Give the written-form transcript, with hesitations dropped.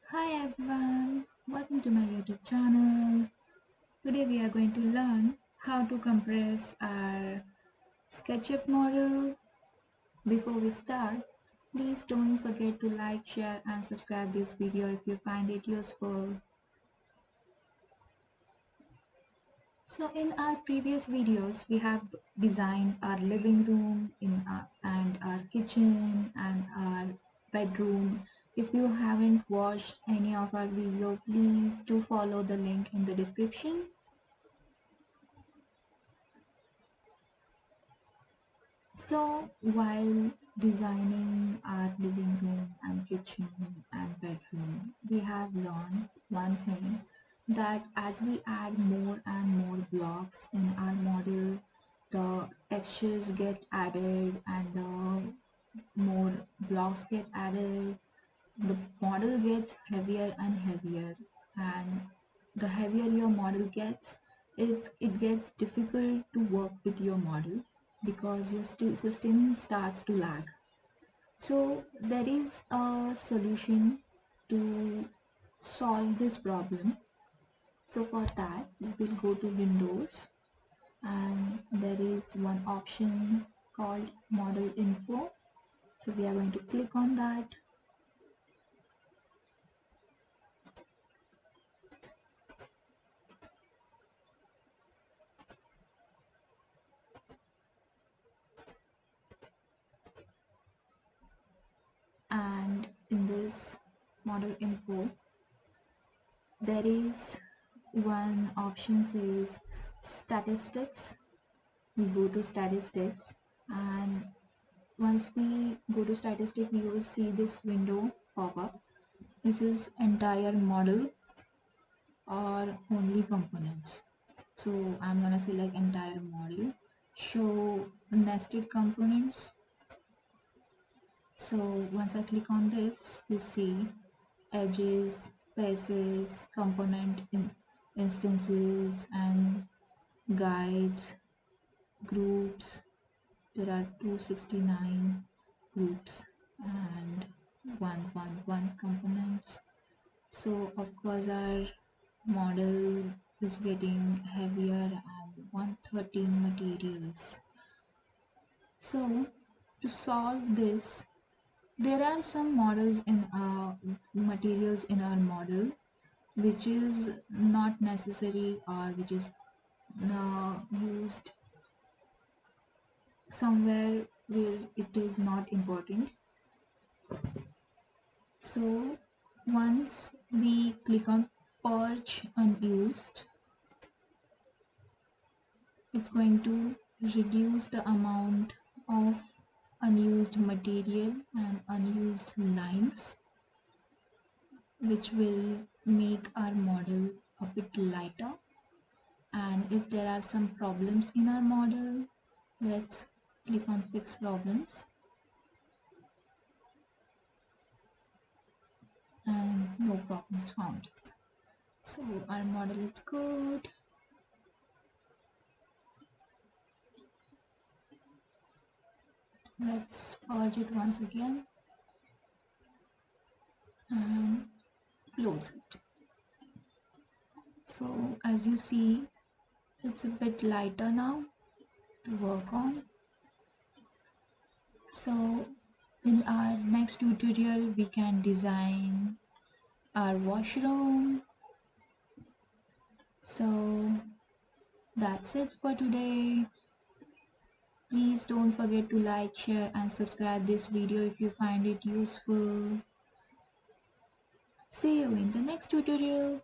Hi everyone, welcome to my YouTube channel. Today we are going to learn how to compress our Sketchup model. Before we start, please don't forget to like, share and subscribe this video if you find it useful. So in our previous videos, we have designed our living room and our kitchen and our bedroom. If you haven't watched any of our video, please do follow the link in the description. So while designing our living room and kitchen and bedroom, we have learned one thing, that as we add more and more blocks in our model, the textures get added and more blocks get added. The model gets heavier and heavier, and the heavier your model gets, it gets difficult to work with your model because your system starts to lag. So there is a solution to solve this problem. So for that we will go to Windows, and there is one option called Model Info. So we are going to click on that, and in this Model Info there is one option says statistics. We go to statistics, and once we go to statistics we will see this window pop up. This is entire model or only components. So I'm gonna select entire model, show nested components. So once I click on this, we see edges, faces, instances and guides, groups. There are 269 groups and 111 components. So of course our model is getting heavier and 113 materials. So to solve this, there are some models in materials in our model which is not necessary, or which is used somewhere where it is not important. So once we click on purge unused, it's going to reduce the amount of unused material and unused lines, which will make our model a bit lighter. And if there are some problems in our model, let's click on fix problems, and no problems found. So our model is good. Let's purge it once again and close it. So as you see, it's a bit lighter now to work on. So in our next tutorial we can design our washroom. So that's it for today. Please don't forget to like, share and subscribe this video if you find it useful. See you in the next tutorial.